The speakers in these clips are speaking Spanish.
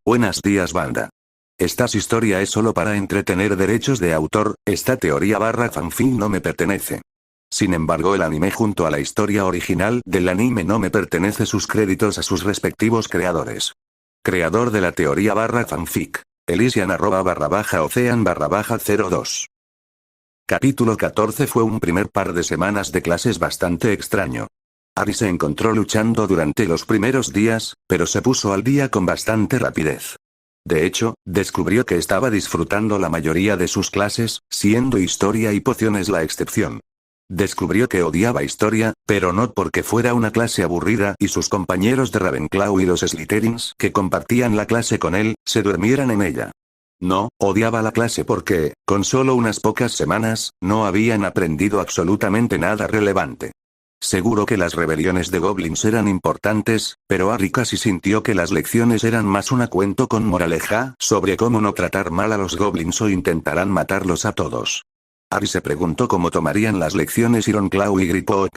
Buenos días, banda. Esta historia es solo para entretener derechos de autor, esta teoría barra fanfic no me pertenece. Sin embargo, el anime junto a la historia original del anime no me pertenece, sus créditos a sus respectivos creadores. Creador de la teoría barra fanfic. Elysian @Ocean _02. Capítulo 14. Fue un primer par de semanas de clases bastante extraño. Ari se encontró luchando durante los primeros días, pero se puso al día con bastante rapidez. De hecho, descubrió que estaba disfrutando la mayoría de sus clases, siendo historia y pociones la excepción. Descubrió que odiaba historia, pero no porque fuera una clase aburrida y sus compañeros de Ravenclaw y los Slytherins que compartían la clase con él, se durmieran en ella. No, odiaba la clase porque, con solo unas pocas semanas, no habían aprendido absolutamente nada relevante. Seguro que las rebeliones de goblins eran importantes, pero Harry casi sintió que las lecciones eran más una cuento con moraleja sobre cómo no tratar mal a los goblins o intentarán matarlos a todos. Harry se preguntó cómo tomarían las lecciones Ironclaw y Griphook.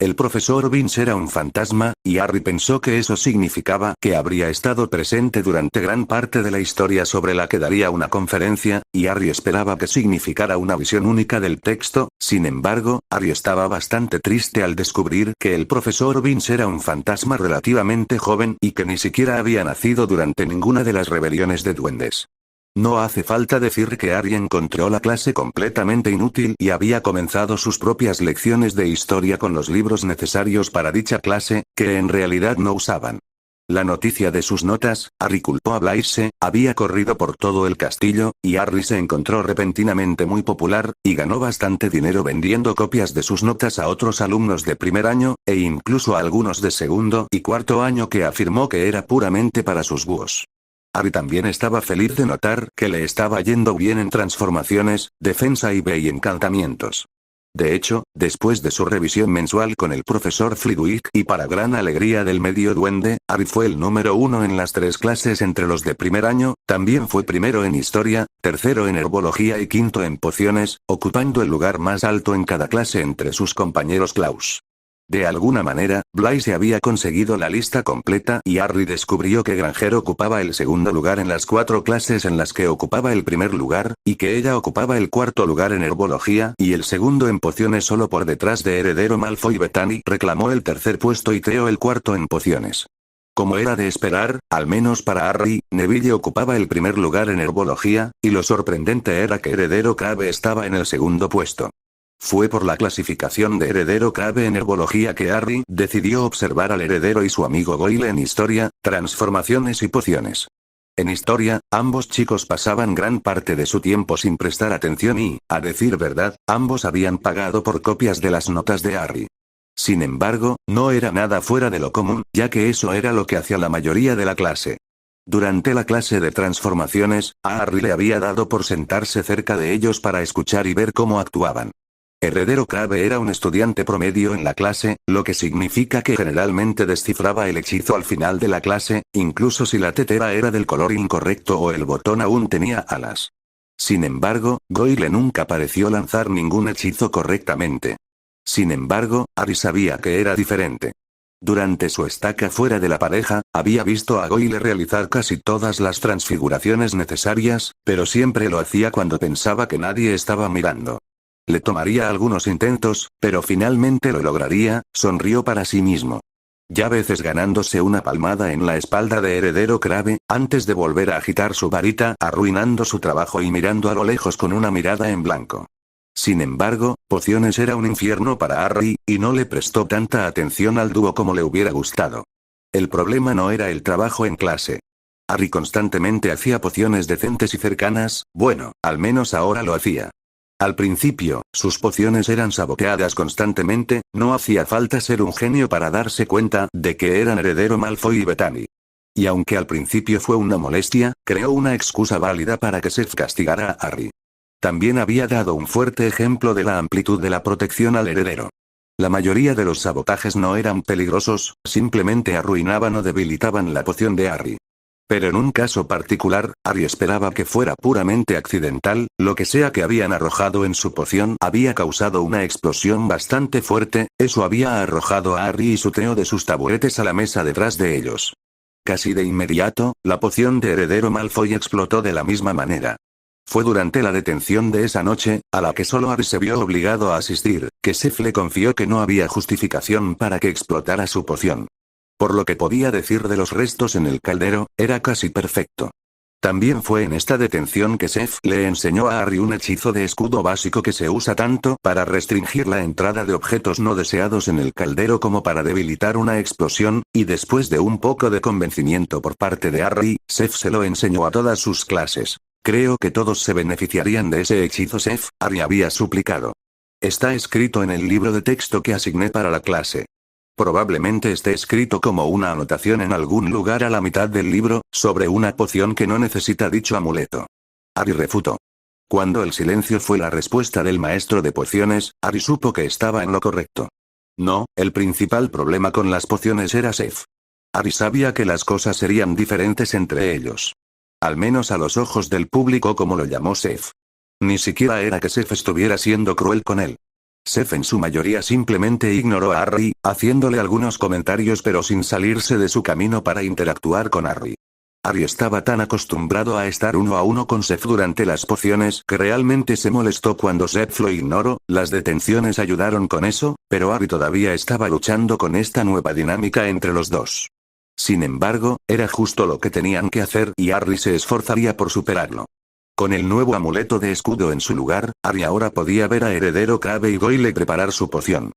El profesor Vince era un fantasma, y Harry pensó que eso significaba que habría estado presente durante gran parte de la historia sobre la que daría una conferencia, y Harry esperaba que significara una visión única del texto. Sin embargo, Harry estaba bastante triste al descubrir que el profesor Vince era un fantasma relativamente joven y que ni siquiera había nacido durante ninguna de las rebeliones de duendes. No hace falta decir que Harry encontró la clase completamente inútil y había comenzado sus propias lecciones de historia con los libros necesarios para dicha clase, que en realidad no usaban. La noticia de sus notas, Harry culpó a Blaise, había corrido por todo el castillo, y Harry se encontró repentinamente muy popular, y ganó bastante dinero vendiendo copias de sus notas a otros alumnos de primer año, e incluso a algunos de segundo y cuarto año que afirmó que era puramente para sus búhos. Harry también estaba feliz de notar que le estaba yendo bien en transformaciones, defensa y encantamientos. De hecho, después de su revisión mensual con el profesor Flitwick y para gran alegría del medio duende, Harry fue el número 1 en las 3 clases entre los de primer año, también fue primero en historia, tercero en herbología y quinto en pociones, ocupando el lugar más alto en cada clase entre sus compañeros Klaus. De alguna manera, Blaise había conseguido la lista completa y Harry descubrió que Granger ocupaba el segundo lugar en las 4 clases en las que ocupaba el primer lugar, y que ella ocupaba el cuarto lugar en herbología y el segundo en pociones solo por detrás de Heredero Malfoy. Bethany reclamó el tercer puesto y Theo el cuarto en pociones. Como era de esperar, al menos para Harry, Neville ocupaba el primer lugar en herbología, y lo sorprendente era que Heredero Crabbe estaba en el segundo puesto. Fue por la clasificación de Heredero Crabbe en herbología que Harry decidió observar al heredero y su amigo Goyle en historia, transformaciones y pociones. En historia, ambos chicos pasaban gran parte de su tiempo sin prestar atención y, a decir verdad, ambos habían pagado por copias de las notas de Harry. Sin embargo, no era nada fuera de lo común, ya que eso era lo que hacía la mayoría de la clase. Durante la clase de transformaciones, a Harry le había dado por sentarse cerca de ellos para escuchar y ver cómo actuaban. Heredero Crabbe era un estudiante promedio en la clase, lo que significa que generalmente descifraba el hechizo al final de la clase, incluso si la tetera era del color incorrecto o el botón aún tenía alas. Sin embargo, Goyle nunca pareció lanzar ningún hechizo correctamente. Sin embargo, Harry sabía que era diferente. Durante su estaca fuera de la pareja, había visto a Goyle realizar casi todas las transfiguraciones necesarias, pero siempre lo hacía cuando pensaba que nadie estaba mirando. Le tomaría algunos intentos, pero finalmente lo lograría, sonrió para sí mismo. Ya veces ganándose una palmada en la espalda de Heredero Crabbe, antes de volver a agitar su varita, arruinando su trabajo y mirando a lo lejos con una mirada en blanco. Sin embargo, pociones era un infierno para Harry, y no le prestó tanta atención al dúo como le hubiera gustado. El problema no era el trabajo en clase. Harry constantemente hacía pociones decentes y cercanas, bueno, al menos ahora lo hacía. Al principio, sus pociones eran saboteadas constantemente, no hacía falta ser un genio para darse cuenta de que eran Heredero Malfoy y Bethany. Y aunque al principio fue una molestia, creó una excusa válida para que Seth castigara a Harry. También había dado un fuerte ejemplo de la amplitud de la protección al heredero. La mayoría de los sabotajes no eran peligrosos, simplemente arruinaban o debilitaban la poción de Harry. Pero en un caso particular, Harry esperaba que fuera puramente accidental, lo que sea que habían arrojado en su poción había causado una explosión bastante fuerte, eso había arrojado a Harry y su Theo de sus taburetes a la mesa detrás de ellos. Casi de inmediato, la poción de Heredero Malfoy explotó de la misma manera. Fue durante la detención de esa noche, a la que solo Harry se vio obligado a asistir, que Seth le confió que no había justificación para que explotara su poción. Por lo que podía decir de los restos en el caldero, era casi perfecto. También fue en esta detención que Seth le enseñó a Harry un hechizo de escudo básico que se usa tanto para restringir la entrada de objetos no deseados en el caldero como para debilitar una explosión, y después de un poco de convencimiento por parte de Harry, Seth se lo enseñó a todas sus clases. Creo que todos se beneficiarían de ese hechizo, Seth, Harry había suplicado. Está escrito en el libro de texto que asigné para la clase. Probablemente esté escrito como una anotación en algún lugar a la mitad del libro, sobre una poción que no necesita dicho amuleto. Harry refutó. Cuando el silencio fue la respuesta del maestro de pociones, Harry supo que estaba en lo correcto. No, el principal problema con las pociones era Seth. Harry sabía que las cosas serían diferentes entre ellos. Al menos a los ojos del público, como lo llamó Seth. Ni siquiera era que Seth estuviera siendo cruel con él. Seth en su mayoría simplemente ignoró a Harry, haciéndole algunos comentarios pero sin salirse de su camino para interactuar con Harry. Harry estaba tan acostumbrado a estar uno a uno con Seth durante las pociones que realmente se molestó cuando Seth lo ignoró. Las detenciones ayudaron con eso, pero Harry todavía estaba luchando con esta nueva dinámica entre los dos. Sin embargo, era justo lo que tenían que hacer y Harry se esforzaría por superarlo. Con el nuevo amuleto de escudo en su lugar, Harry ahora podía ver a Heredero Crabbe y Goyle preparar su poción.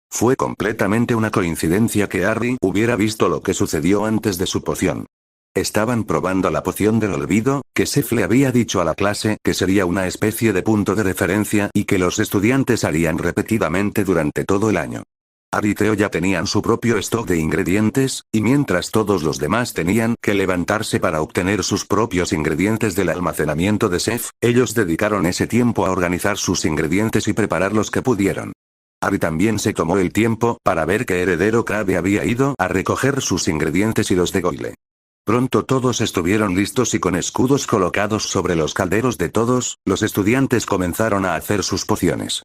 Fue completamente una coincidencia que Harry hubiera visto lo que sucedió antes de su poción. Estaban probando la poción del olvido, que Seth le había dicho a la clase que sería una especie de punto de referencia y que los estudiantes harían repetidamente durante todo el año. Harry y Theo ya tenían su propio stock de ingredientes, y mientras todos los demás tenían que levantarse para obtener sus propios ingredientes del almacenamiento de Seth, ellos dedicaron ese tiempo a organizar sus ingredientes y preparar los que pudieron. Harry también se tomó el tiempo para ver que Heredero Crabbe había ido a recoger sus ingredientes y los de Goyle. Pronto todos estuvieron listos y con escudos colocados sobre los calderos de todos, los estudiantes comenzaron a hacer sus pociones.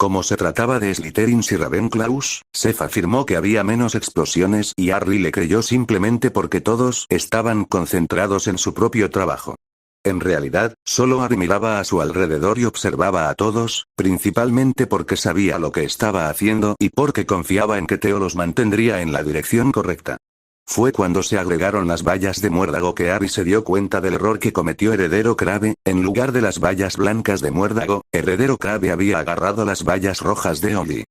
Como se trataba de Slytherins y Ravenclaws, Seth afirmó que había menos explosiones y Harry le creyó simplemente porque todos estaban concentrados en su propio trabajo. En realidad, solo Harry miraba a su alrededor y observaba a todos, principalmente porque sabía lo que estaba haciendo y porque confiaba en que Theo los mantendría en la dirección correcta. Fue cuando se agregaron las bayas de muérdago que Harry se dio cuenta del error que cometió Heredero Crabbe. En lugar de las bayas blancas de muérdago, Heredero Crabbe había agarrado las bayas rojas de Holly.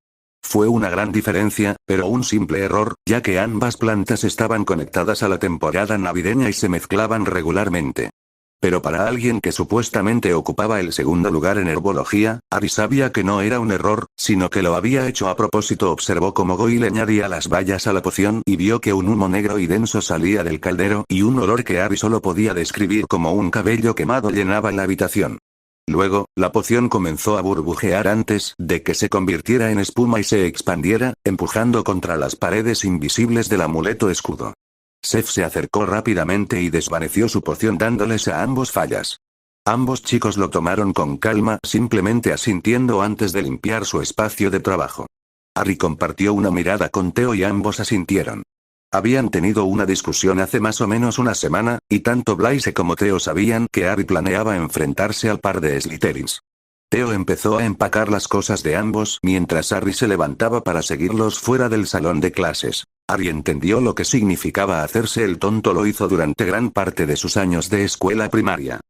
Fue una gran diferencia, pero un simple error, ya que ambas plantas estaban conectadas a la temporada navideña y se mezclaban regularmente. Pero para alguien que supuestamente ocupaba el segundo lugar en herbología, Harry sabía que no era un error, sino que lo había hecho a propósito. Observó cómo Goyle añadía las bayas a la poción y vio que un humo negro y denso salía del caldero y un olor que Harry solo podía describir como un cabello quemado llenaba la habitación. Luego, la poción comenzó a burbujear antes de que se convirtiera en espuma y se expandiera, empujando contra las paredes invisibles del amuleto escudo. Seth se acercó rápidamente y desvaneció su poción dándoles a ambos fallas. Ambos chicos lo tomaron con calma, simplemente asintiendo antes de limpiar su espacio de trabajo. Harry compartió una mirada con Theo y ambos asintieron. Habían tenido una discusión hace más o menos una semana, y tanto Blaise como Theo sabían que Harry planeaba enfrentarse al par de Slytherins. Theo empezó a empacar las cosas de ambos mientras Harry se levantaba para seguirlos fuera del salón de clases. Harry entendió lo que significaba hacerse el tonto. Lo hizo durante gran parte de sus años de escuela primaria.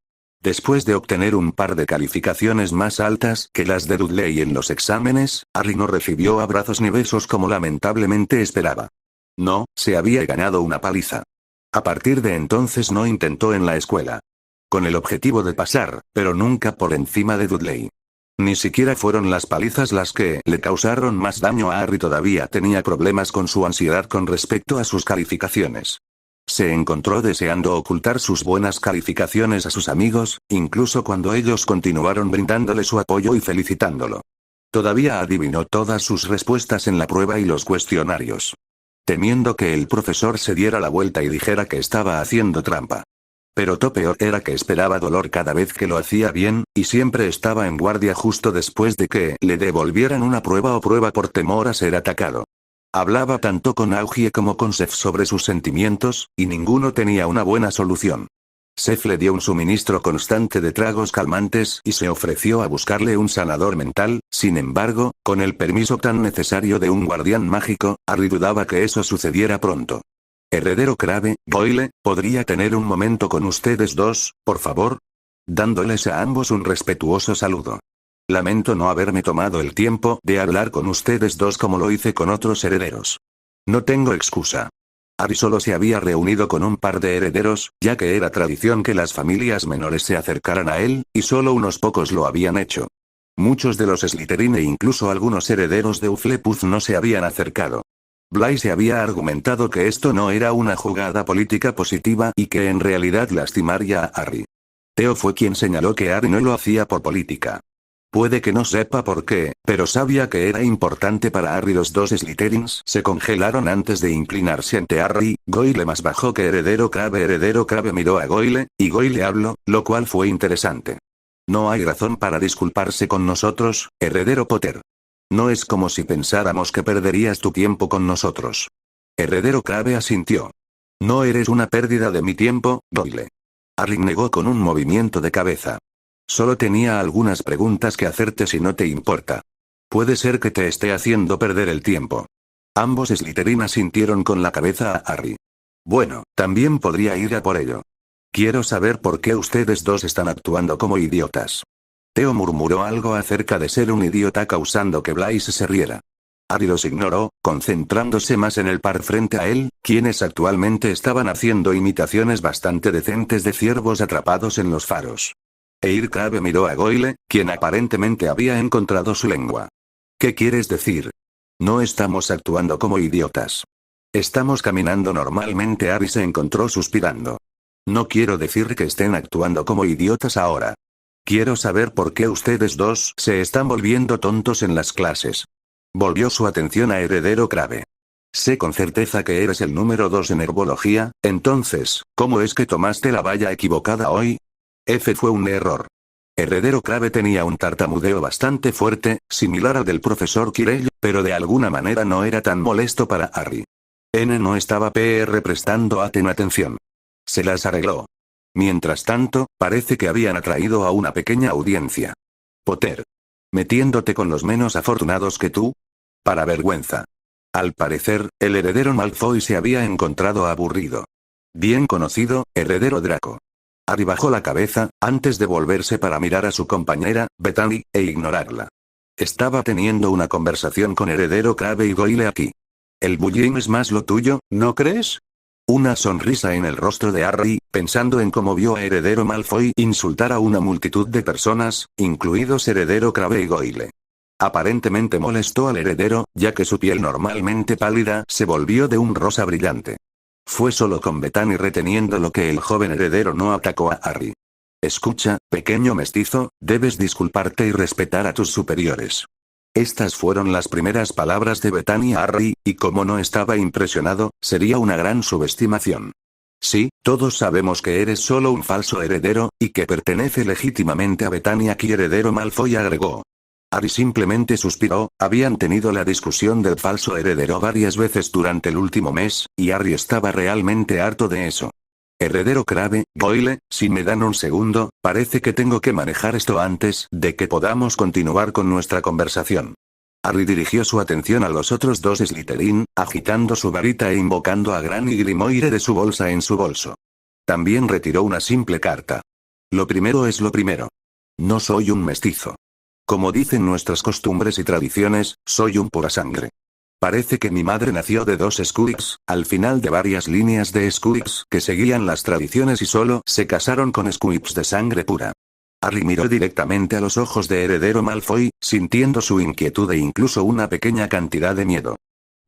Después de obtener un par de calificaciones más altas que las de Dudley en los exámenes, Harry no recibió abrazos ni besos como lamentablemente esperaba. No, se había ganado una paliza. A partir de entonces no intentó en la escuela. Con el objetivo de pasar, pero nunca por encima de Dudley. Ni siquiera fueron las palizas las que le causaron más daño a Harry. Todavía tenía problemas con su ansiedad con respecto a sus calificaciones. Se encontró deseando ocultar sus buenas calificaciones a sus amigos, incluso cuando ellos continuaron brindándole su apoyo y felicitándolo. Todavía adivinó todas sus respuestas en la prueba y los cuestionarios. Temiendo que el profesor se diera la vuelta y dijera que estaba haciendo trampa. Pero lo peor era que esperaba dolor cada vez que lo hacía bien, y siempre estaba en guardia justo después de que le devolvieran una prueba o prueba por temor a ser atacado. Hablaba tanto con Augie como con Seth sobre sus sentimientos, y ninguno tenía una buena solución. Seth le dio un suministro constante de tragos calmantes y se ofreció a buscarle un sanador mental. Sin embargo, con el permiso tan necesario de un guardián mágico, Harry dudaba que eso sucediera pronto. Heredero Crabbe, Goyle, ¿podría tener un momento con ustedes dos, por favor? Dándoles a ambos un respetuoso saludo. Lamento no haberme tomado el tiempo de hablar con ustedes dos como lo hice con otros herederos. No tengo excusa. Harry solo se había reunido con un par de herederos, ya que era tradición que las familias menores se acercaran a él, y solo unos pocos lo habían hecho. Muchos de los Slytherin e incluso algunos herederos de Hufflepuff no se habían acercado. Blaise había argumentado que esto no era una jugada política positiva y que en realidad lastimaría a Harry. Theo fue quien señaló que Harry no lo hacía por política. Puede que no sepa por qué, pero sabía que era importante para Harry. Los dos Slytherins se congelaron antes de inclinarse ante Harry. Goyle más bajo que Heredero Crabbe. Heredero Crabbe miró a Goyle, y Goyle habló, lo cual fue interesante. No hay razón para disculparse con nosotros, Heredero Potter. No es como si pensáramos que perderías tu tiempo con nosotros. Heredero Crabbe asintió. No eres una pérdida de mi tiempo, Goyle. Harry negó con un movimiento de cabeza. Solo tenía algunas preguntas que hacerte si no te importa. Puede ser que te esté haciendo perder el tiempo. Ambos Slytherin asintieron con la cabeza a Harry. Bueno, también podría ir a por ello. Quiero saber por qué ustedes dos están actuando como idiotas. Theo murmuró algo acerca de ser un idiota causando que Blaise se riera. Harry los ignoró, concentrándose más en el par frente a él, quienes actualmente estaban haciendo imitaciones bastante decentes de ciervos atrapados en los faros. Crabbe miró a Goyle, quien aparentemente había encontrado su lengua. ¿Qué quieres decir? No estamos actuando como idiotas. Estamos caminando normalmente. Harry se encontró suspirando. No quiero decir que estén actuando como idiotas ahora. Quiero saber por qué ustedes dos se están volviendo tontos en las clases. Volvió su atención a Heredero Crabbe. Sé con certeza que eres el número 2 en herbología, entonces, ¿cómo es que tomaste la valla equivocada hoy? Fue un error. Heredero Crabbe tenía un tartamudeo bastante fuerte, similar al del profesor Quirrell, pero de alguna manera no era tan molesto para Harry. No estaba prestando atención. Se las arregló. Mientras tanto, parece que habían atraído a una pequeña audiencia. Potter. ¿Metiéndote con los menos afortunados que tú? Para vergüenza. Al parecer, el heredero Malfoy se había encontrado aburrido. Bien conocido, heredero Draco. Harry bajó la cabeza, antes de volverse para mirar a su compañera, Bethany, e ignorarla. Estaba teniendo una conversación con Heredero Crabbe y Goyle aquí. El bullying es más lo tuyo, ¿no crees? Una sonrisa en el rostro de Harry, pensando en cómo vio a Heredero Malfoy insultar a una multitud de personas, incluidos Heredero Crabbe y Goyle. Aparentemente molestó al heredero, ya que su piel normalmente pálida se volvió de un rosa brillante. Fue solo con Bethany reteniendo lo que el joven heredero no atacó a Harry. Escucha, pequeño mestizo, debes disculparte y respetar a tus superiores. Estas fueron las primeras palabras de Bethany a Harry, y como no estaba impresionado, sería una gran subestimación. Sí, todos sabemos que eres solo un falso heredero, y que pertenece legítimamente a Bethany. Aquí Heredero Malfoy agregó. Harry simplemente suspiró. Habían tenido la discusión del falso heredero varias veces durante el último mes, y Harry estaba realmente harto de eso. Heredero Crabbe, Goyle, si me dan un segundo, parece que tengo que manejar esto antes de que podamos continuar con nuestra conversación. Harry dirigió su atención a los otros dos Slytherin, agitando su varita e invocando a Gran y Grimoire de su bolsa en su bolso. También retiró una simple carta. Lo primero es lo primero. No soy un mestizo. Como dicen nuestras costumbres y tradiciones, soy un pura sangre. Parece que mi madre nació de dos Squeaks, al final de varias líneas de Squeaks que seguían las tradiciones y solo se casaron con Squeaks de sangre pura. Harry miró directamente a los ojos de Heredero Malfoy, sintiendo su inquietud e incluso una pequeña cantidad de miedo.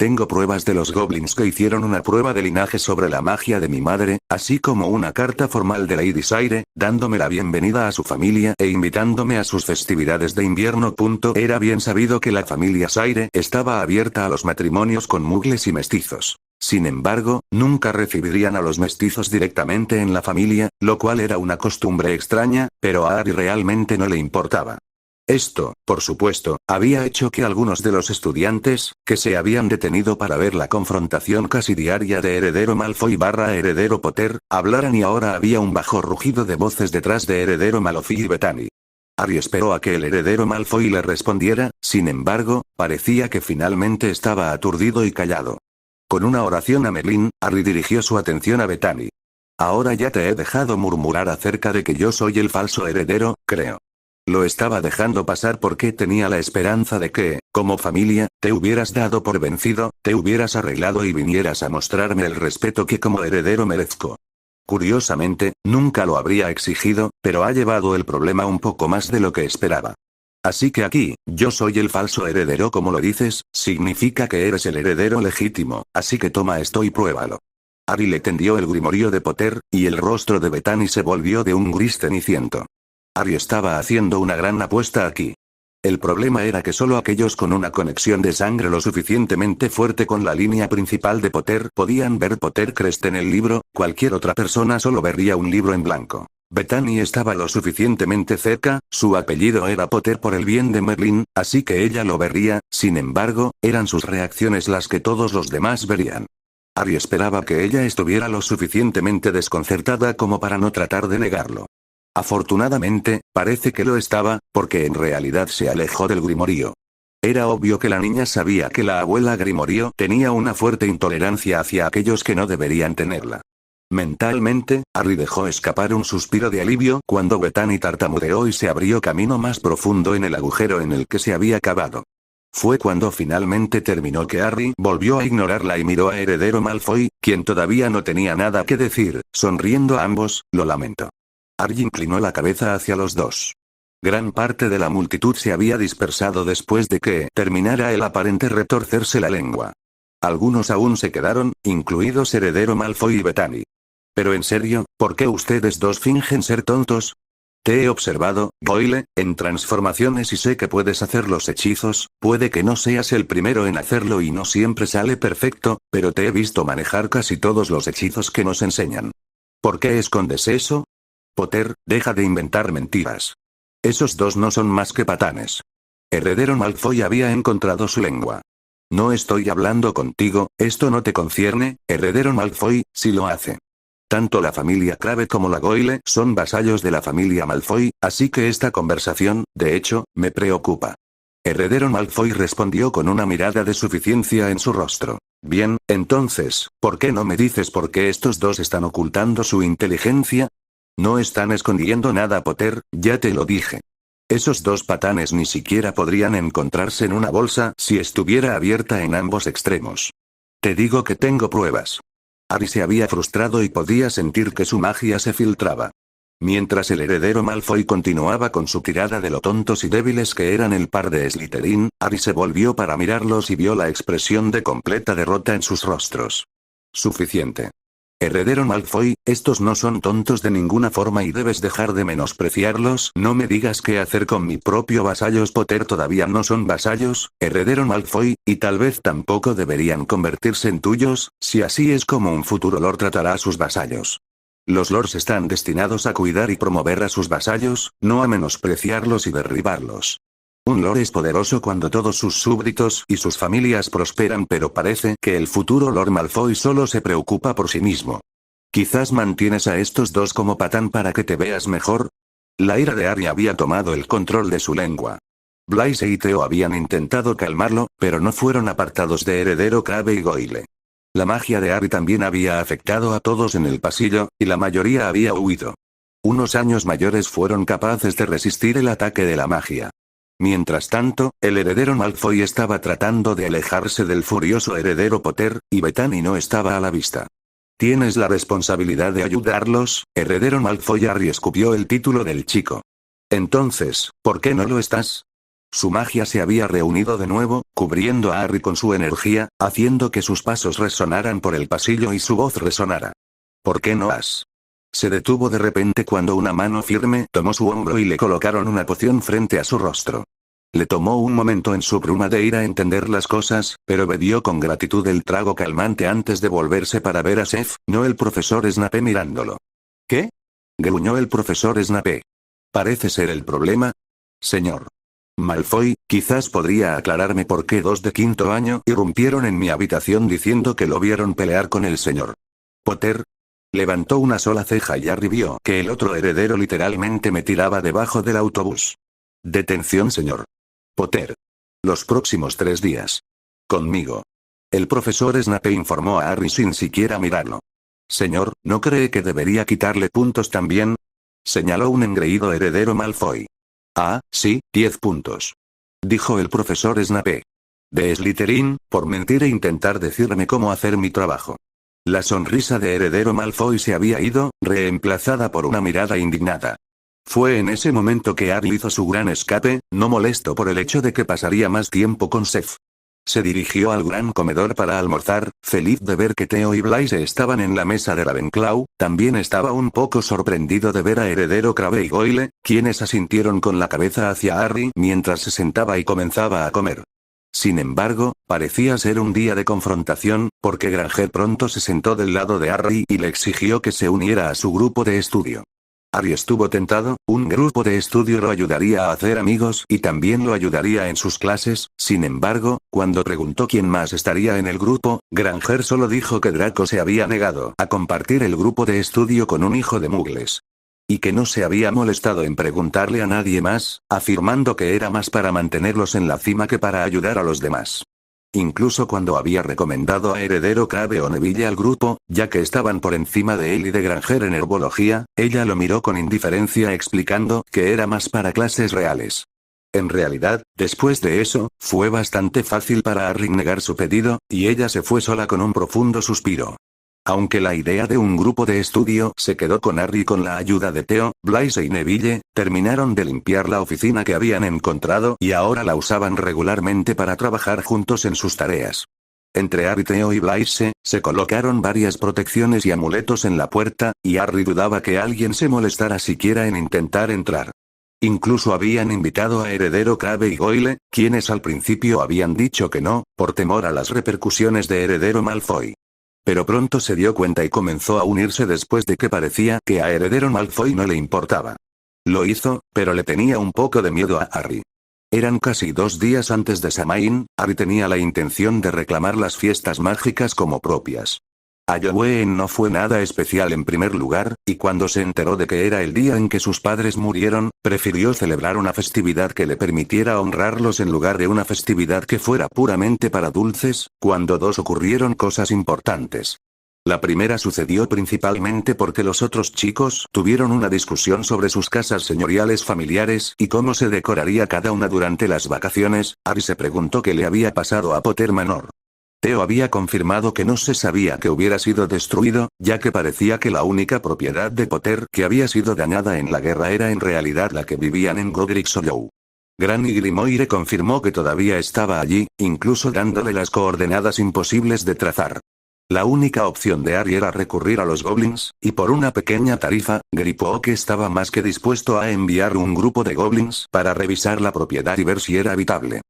Tengo pruebas de los goblins que hicieron una prueba de linaje sobre la magia de mi madre, así como una carta formal de Lady Sire, dándome la bienvenida a su familia e invitándome a sus festividades de invierno. Era bien sabido que la familia Sire estaba abierta a los matrimonios con muggles y mestizos. Sin embargo, nunca recibirían a los mestizos directamente en la familia, lo cual era una costumbre extraña, pero a Harry realmente no le importaba. Esto, por supuesto, había hecho que algunos de los estudiantes, que se habían detenido para ver la confrontación casi diaria de Heredero Malfoy barra Heredero Potter, hablaran y ahora había un bajo rugido de voces detrás de Heredero Malfoy y Bethany. Harry esperó a que el Heredero Malfoy le respondiera, sin embargo, parecía que finalmente estaba aturdido y callado. Con una oración a Merlín, Harry dirigió su atención a Bethany. Ahora ya te he dejado murmurar acerca de que yo soy el falso heredero, creo. Lo estaba dejando pasar porque tenía la esperanza de que, como familia, te hubieras dado por vencido, te hubieras arreglado y vinieras a mostrarme el respeto que como heredero merezco. Curiosamente, nunca lo habría exigido, pero ha llevado el problema un poco más de lo que esperaba. Así que aquí, yo soy el falso heredero como lo dices, significa que eres el heredero legítimo, así que toma esto y pruébalo. Harry le tendió el grimorio de Potter, y el rostro de Bethany se volvió de un gris ceniciento. Harry estaba haciendo una gran apuesta aquí. El problema era que solo aquellos con una conexión de sangre lo suficientemente fuerte con la línea principal de Potter podían ver Pottercrest en el libro, cualquier otra persona solo vería un libro en blanco. Bethany estaba lo suficientemente cerca, su apellido era Potter por el bien de Merlín, así que ella lo vería, sin embargo, eran sus reacciones las que todos los demás verían. Harry esperaba que ella estuviera lo suficientemente desconcertada como para no tratar de negarlo. Afortunadamente, parece que lo estaba, porque en realidad se alejó del grimorio. Era obvio que la niña sabía que la abuela Grimorio tenía una fuerte intolerancia hacia aquellos que no deberían tenerla. Mentalmente, Harry dejó escapar un suspiro de alivio cuando Bethany tartamudeó y se abrió camino más profundo en el agujero en el que se había cavado. Fue cuando finalmente terminó que Harry volvió a ignorarla y miró a Heredero Malfoy, quien todavía no tenía nada que decir, sonriendo a ambos, lo lamento. Harry inclinó la cabeza hacia los dos. Gran parte de la multitud se había dispersado después de que terminara el aparente retorcerse la lengua. Algunos aún se quedaron, incluidos Heredero Malfoy y Bethany. Pero en serio, ¿por qué ustedes dos fingen ser tontos? Te he observado, Goyle, en transformaciones y sé que puedes hacer los hechizos, puede que no seas el primero en hacerlo y no siempre sale perfecto, pero te he visto manejar casi todos los hechizos que nos enseñan. ¿Por qué escondes eso? Potter, deja de inventar mentiras. Esos dos no son más que patanes. Heredero Malfoy había encontrado su lengua. No estoy hablando contigo, esto no te concierne, Heredero Malfoy, si lo hace. Tanto la familia Crabbe como la Goyle son vasallos de la familia Malfoy, así que esta conversación, de hecho, me preocupa. Heredero Malfoy respondió con una mirada de suficiencia en su rostro. Bien, entonces, ¿por qué no me dices por qué estos dos están ocultando su inteligencia? No están escondiendo nada, Potter, ya te lo dije. Esos dos patanes ni siquiera podrían encontrarse en una bolsa si estuviera abierta en ambos extremos. Te digo que tengo pruebas. Harry se había frustrado y podía sentir que su magia se filtraba. Mientras el heredero Malfoy continuaba con su tirada de lo tontos y débiles que eran el par de Slytherin, Harry se volvió para mirarlos y vio la expresión de completa derrota en sus rostros. Suficiente. Heredero Malfoy, estos no son tontos de ninguna forma y debes dejar de menospreciarlos. No me digas qué hacer con mi propio vasallos. Potter todavía no son vasallos, Heredero Malfoy, y tal vez tampoco deberían convertirse en tuyos, si así es como un futuro Lord tratará a sus vasallos. Los Lords están destinados a cuidar y promover a sus vasallos, no a menospreciarlos y derribarlos. Un Lord es poderoso cuando todos sus súbditos y sus familias prosperan, pero parece que el futuro Lord Malfoy solo se preocupa por sí mismo. ¿Quizás mantienes a estos dos como patán para que te veas mejor? La ira de Harry había tomado el control de su lengua. Blaise y Theo habían intentado calmarlo, pero no fueron apartados de Heredero Crabbe y Goyle. La magia de Harry también había afectado a todos en el pasillo, y la mayoría había huido. Unos años mayores fueron capaces de resistir el ataque de la magia. Mientras tanto, el heredero Malfoy estaba tratando de alejarse del furioso heredero Potter, y Bethany no estaba a la vista. Tienes la responsabilidad de ayudarlos, heredero Malfoy. Harry escupió el título del chico. Entonces, ¿por qué no lo estás? Su magia se había reunido de nuevo, cubriendo a Harry con su energía, haciendo que sus pasos resonaran por el pasillo y su voz resonara. ¿Por qué no has? Se detuvo de repente cuando una mano firme tomó su hombro y le colocaron una poción frente a su rostro. Le tomó un momento en su bruma de ir a entender las cosas, pero bebió con gratitud el trago calmante antes de volverse para ver a Seth, no el profesor Snape mirándolo. ¿Qué? Gruñó el profesor Snape. ¿Parece ser el problema? Señor. Malfoy, quizás podría aclararme por qué 2 de quinto año irrumpieron en mi habitación diciendo que lo vieron pelear con el señor Potter. Levantó una sola ceja y Harry vio que el otro heredero literalmente me tiraba debajo del autobús. Detención, señor Potter. Los próximos 3 días. Conmigo. El profesor Snape informó a Harry sin siquiera mirarlo. Señor, ¿no cree que debería quitarle puntos también? Señaló un engreído heredero Malfoy. Ah, sí, 10 puntos. Dijo el profesor Snape. De Slytherin, por mentir e intentar decirme cómo hacer mi trabajo. La sonrisa de heredero Malfoy se había ido, reemplazada por una mirada indignada. Fue en ese momento que Harry hizo su gran escape, no molesto por el hecho de que pasaría más tiempo con Seth. Se dirigió al gran comedor para almorzar, feliz de ver que Theo y Blaise estaban en la mesa de Ravenclaw. También estaba un poco sorprendido de ver a heredero Crabbe y Goyle, quienes asintieron con la cabeza hacia Harry mientras se sentaba y comenzaba a comer. Sin embargo, parecía ser un día de confrontación, porque Granger pronto se sentó del lado de Harry y le exigió que se uniera a su grupo de estudio. Harry estuvo tentado, un grupo de estudio lo ayudaría a hacer amigos y también lo ayudaría en sus clases. Sin embargo, cuando preguntó quién más estaría en el grupo, Granger solo dijo que Draco se había negado a compartir el grupo de estudio con un hijo de Muggles. Y que no se había molestado en preguntarle a nadie más, afirmando que era más para mantenerlos en la cima que para ayudar a los demás. Incluso cuando había recomendado a heredero Crabbe o Neville al grupo, ya que estaban por encima de él y de Granger en herbología, ella lo miró con indiferencia explicando que era más para clases reales. En realidad, después de eso, fue bastante fácil para Harry negar su pedido, y ella se fue sola con un profundo suspiro. Aunque la idea de un grupo de estudio se quedó con Harry con la ayuda de Theo, Blaise y Neville, terminaron de limpiar la oficina que habían encontrado y ahora la usaban regularmente para trabajar juntos en sus tareas. Entre Harry, Theo y Blaise, se colocaron varias protecciones y amuletos en la puerta, y Harry dudaba que alguien se molestara siquiera en intentar entrar. Incluso habían invitado a heredero Crabbe y Goyle, quienes al principio habían dicho que no, por temor a las repercusiones de heredero Malfoy. Pero pronto se dio cuenta y comenzó a unirse después de que parecía que a heredero Malfoy no le importaba. Lo hizo, pero le tenía un poco de miedo a Harry. Eran casi 2 días antes de Samhain. Harry tenía la intención de reclamar las fiestas mágicas como propias. Halloween no fue nada especial en primer lugar, y cuando se enteró de que era el día en que sus padres murieron, prefirió celebrar una festividad que le permitiera honrarlos en lugar de una festividad que fuera puramente para dulces. Cuando ocurrieron cosas importantes. La primera sucedió principalmente porque los otros chicos tuvieron una discusión sobre sus casas señoriales familiares y cómo se decoraría cada una durante las vacaciones. Harry se preguntó qué le había pasado a Potter Manor. Theo había confirmado que no se sabía que hubiera sido destruido, ya que parecía que la única propiedad de Potter que había sido dañada en la guerra era en realidad la que vivían en Godric's Hollow. Granny Grimoire confirmó que todavía estaba allí, incluso dándole las coordenadas imposibles de trazar. La única opción de Harry era recurrir a los goblins, y por una pequeña tarifa, Griphook estaba más que dispuesto a enviar un grupo de goblins para revisar la propiedad y ver si era habitable.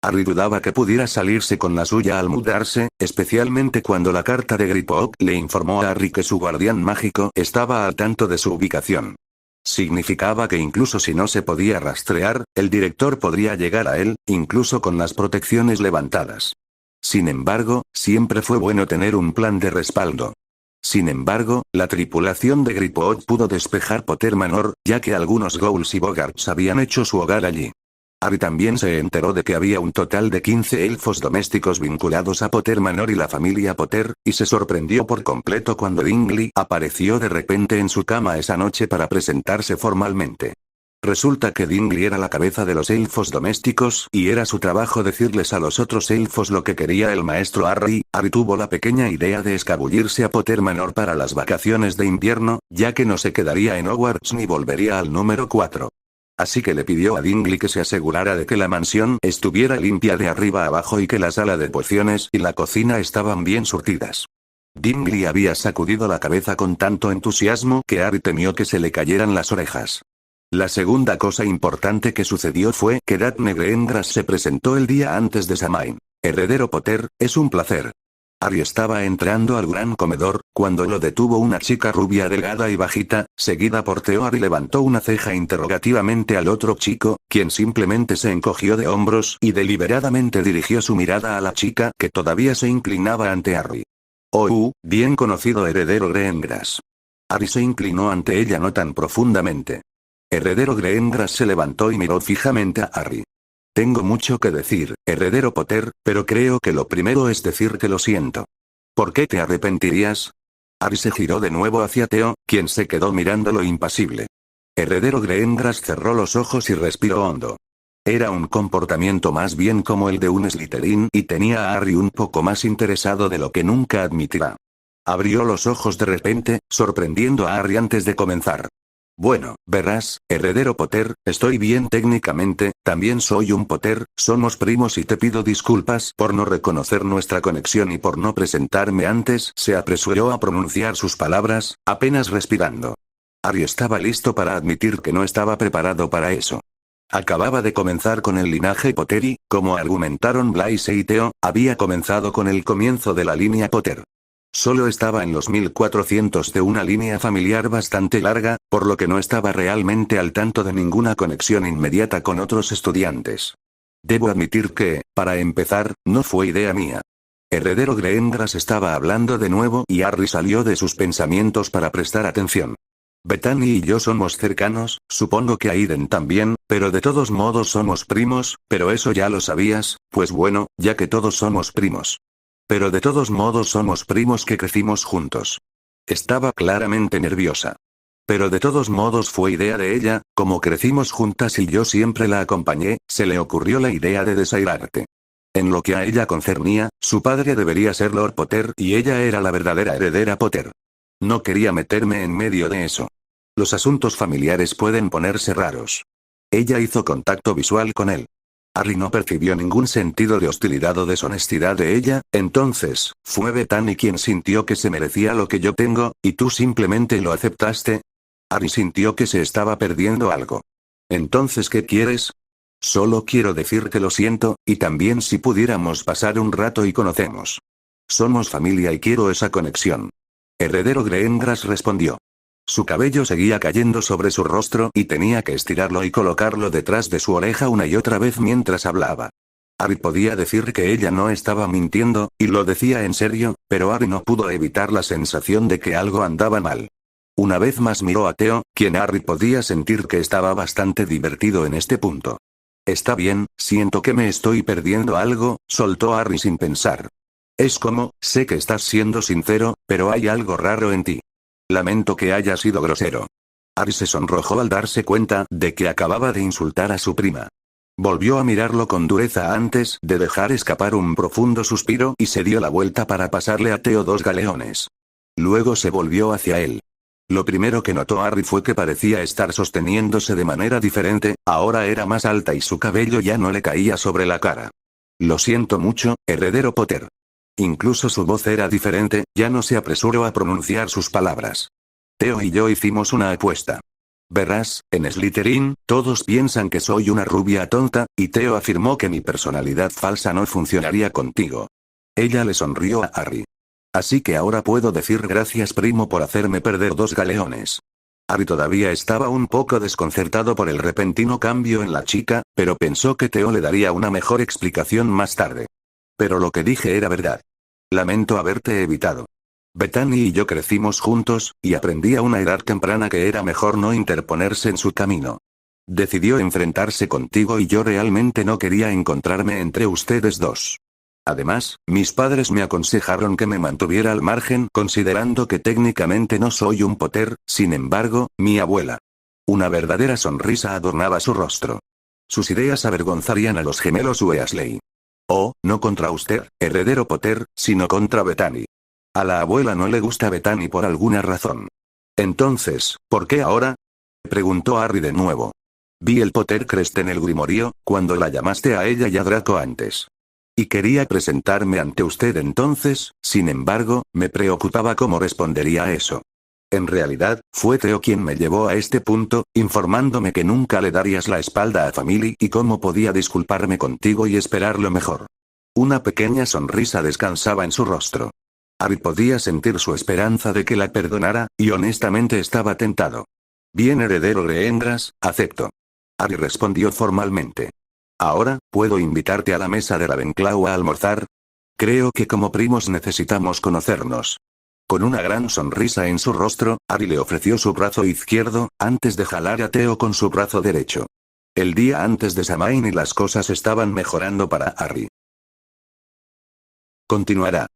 Harry dudaba que pudiera salirse con la suya al mudarse, especialmente cuando la carta de Griphook le informó a Harry que su guardián mágico estaba al tanto de su ubicación. Significaba que incluso si no se podía rastrear, el director podría llegar a él, incluso con las protecciones levantadas. Sin embargo, siempre fue bueno tener un plan de respaldo. Sin embargo, la tripulación de Griphook pudo despejar Potter Manor, ya que algunos ghouls y boggarts habían hecho su hogar allí. Harry también se enteró de que había un total de 15 elfos domésticos vinculados a Potter Manor y la familia Potter, y se sorprendió por completo cuando Dingley apareció de repente en su cama esa noche para presentarse formalmente. Resulta que Dingley era la cabeza de los elfos domésticos, y era su trabajo decirles a los otros elfos lo que quería el maestro Harry. Harry tuvo la pequeña idea de escabullirse a Potter Manor para las vacaciones de invierno, ya que no se quedaría en Hogwarts ni volvería al número 4. Así que le pidió a Dingley que se asegurara de que la mansión estuviera limpia de arriba a abajo y que la sala de pociones y la cocina estaban bien surtidas. Dingley había sacudido la cabeza con tanto entusiasmo que Harry temió que se le cayeran las orejas. La segunda cosa importante que sucedió fue que Daphne Greengrass se presentó el día antes de Samhain. Heredero Potter, es un placer. Harry estaba entrando al gran comedor, cuando lo detuvo una chica rubia delgada y bajita, seguida por Theo. Harry levantó una ceja interrogativamente al otro chico, quien simplemente se encogió de hombros y deliberadamente dirigió su mirada a la chica que todavía se inclinaba ante Harry. Oh, bien conocido heredero Greengrass. Harry se inclinó ante ella no tan profundamente. Heredero Greengrass se levantó y miró fijamente a Harry. Tengo mucho que decir, heredero Potter, pero creo que lo primero es decir que lo siento. ¿Por qué te arrepentirías? Harry se giró de nuevo hacia Theo, quien se quedó mirándolo impasible. Heredero Greengrass cerró los ojos y respiró hondo. Era un comportamiento más bien como el de un Slytherin y tenía a Harry un poco más interesado de lo que nunca admitirá. Abrió los ojos de repente, sorprendiendo a Harry antes de comenzar. Bueno, verás, heredero Potter, estoy bien técnicamente, también soy un Potter, somos primos y te pido disculpas por no reconocer nuestra conexión y por no presentarme antes. Se apresuró a pronunciar sus palabras, apenas respirando. Harry estaba listo para admitir que no estaba preparado para eso. Acababa de comenzar con el linaje Potter y, como argumentaron Blaise y Theo, había comenzado con el comienzo de la línea Potter. Solo estaba en los 1400 de una línea familiar bastante larga, por lo que no estaba realmente al tanto de ninguna conexión inmediata con otros estudiantes. Debo admitir que, para empezar, no fue idea mía. Heredero Greengrass estaba hablando de nuevo y Harry salió de sus pensamientos para prestar atención. Bethany y yo somos cercanos, supongo que Aiden también, pero de todos modos somos primos, pero eso ya lo sabías, pues bueno, ya que todos somos primos. Pero de todos modos somos primos que crecimos juntos. Estaba claramente nerviosa. Pero de todos modos fue idea de ella, como crecimos juntas y yo siempre la acompañé, se le ocurrió la idea de desairarte. En lo que a ella concernía, su padre debería ser Lord Potter y ella era la verdadera heredera Potter. No quería meterme en medio de eso. Los asuntos familiares pueden ponerse raros. Ella hizo contacto visual con él. Harry no percibió ningún sentido de hostilidad o deshonestidad de ella, entonces, ¿fue Bethany quien sintió que se merecía lo que yo tengo, y tú simplemente lo aceptaste? Harry sintió que se estaba perdiendo algo. ¿Entonces qué quieres? Solo quiero decir que lo siento, y también si pudiéramos pasar un rato y conocemos. Somos familia y quiero esa conexión. Heredero Greengrass respondió. Su cabello seguía cayendo sobre su rostro y tenía que estirarlo y colocarlo detrás de su oreja una y otra vez mientras hablaba. Harry podía decir que ella no estaba mintiendo, y lo decía en serio, pero Harry no pudo evitar la sensación de que algo andaba mal. Una vez más miró a Theo, quien Harry podía sentir que estaba bastante divertido en este punto. Está bien, siento que me estoy perdiendo algo, soltó Harry sin pensar. Es como, sé que estás siendo sincero, pero hay algo raro en ti. Lamento que haya sido grosero. Harry se sonrojó al darse cuenta de que acababa de insultar a su prima. Volvió a mirarlo con dureza antes de dejar escapar un profundo suspiro y se dio la vuelta para pasarle a Theo 2 galeones. Luego se volvió hacia él. Lo primero que notó Harry fue que parecía estar sosteniéndose de manera diferente, ahora era más alta y su cabello ya no le caía sobre la cara. Lo siento mucho, heredero Potter. Incluso su voz era diferente, ya no se apresuró a pronunciar sus palabras. Theo y yo hicimos una apuesta. Verás, en Slytherin, todos piensan que soy una rubia tonta, y Theo afirmó que mi personalidad falsa no funcionaría contigo. Ella le sonrió a Harry. Así que ahora puedo decir gracias primo por hacerme perder 2 galeones. Harry todavía estaba un poco desconcertado por el repentino cambio en la chica, pero pensó que Theo le daría una mejor explicación más tarde. Pero lo que dije era verdad. Lamento haberte evitado. Bethany y yo crecimos juntos, y aprendí a una edad temprana que era mejor no interponerse en su camino. Decidió enfrentarse contigo y yo realmente no quería encontrarme entre ustedes dos. Además, mis padres me aconsejaron que me mantuviera al margen considerando que técnicamente no soy un Potter, sin embargo, mi abuela. Una verdadera sonrisa adornaba su rostro. Sus ideas avergonzarían a los gemelos Weasley. Oh, no contra usted, heredero Potter, sino contra Bethany. A la abuela no le gusta Bethany por alguna razón. Entonces, ¿por qué ahora? Preguntó Harry de nuevo. Vi el Pottercrest en el Grimorío, cuando la llamaste a ella y a Draco antes. Y quería presentarme ante usted entonces, sin embargo, me preocupaba cómo respondería a eso. En realidad, fue Theo quien me llevó a este punto, informándome que nunca le darías la espalda a Family y cómo podía disculparme contigo y esperar lo mejor. Una pequeña sonrisa descansaba en su rostro. Harry podía sentir su esperanza de que la perdonara, y honestamente estaba tentado. Bien, heredero Greendras, acepto. Harry respondió formalmente. Ahora, ¿puedo invitarte a la mesa de Ravenclaw a almorzar? Creo que como primos necesitamos conocernos. Con una gran sonrisa en su rostro, Harry le ofreció su brazo izquierdo, antes de jalar a Theo con su brazo derecho. El día antes de Samhain y las cosas estaban mejorando para Harry. Continuará.